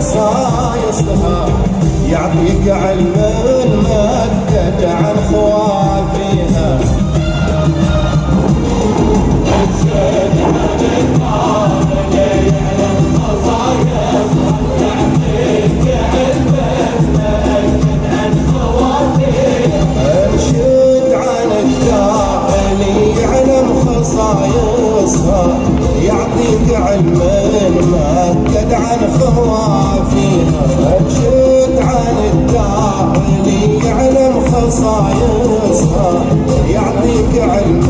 خصايصها يعطيك علم مدد عن خوافيها. يعطيك علم مؤكد عن خوافيها. انشد عن الدار اللي يعلم خصايصها يعطيك علم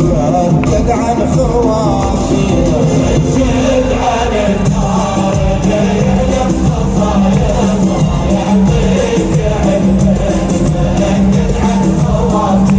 مؤكد عن خوافيها. انشد عن الدار اللي يعلم خصايصها يعطيك علم مؤكد عن خوافيها.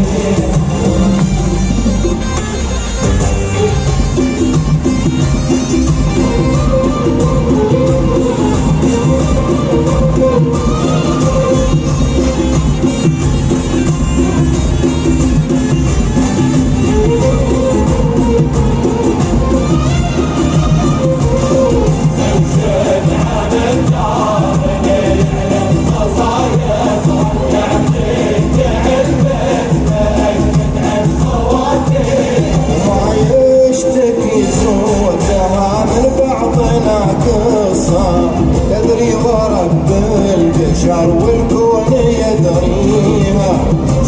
تدري ورب البشر والكون يدريها.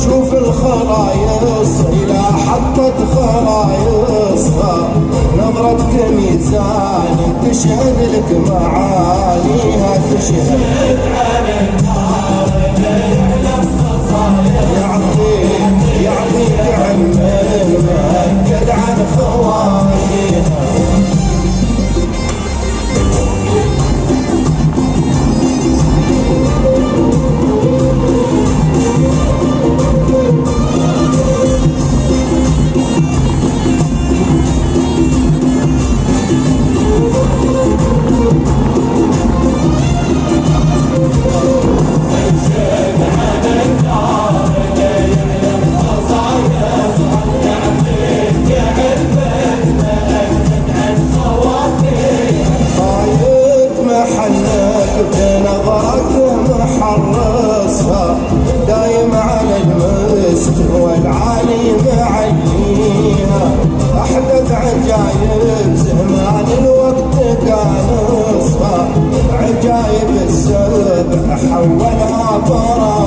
شوف الخلايص إلى حطت خلايصها نظرتك ميزان تشهد لك معانيها. تشهد على النار يعلم خصاياها يعطيك علم مؤكد عن خوافيها. بنظرته محرصها دايم على المستوى العالي معليها. احدث عجايب زمان الوقت كانصها عجايب السبع حولها برا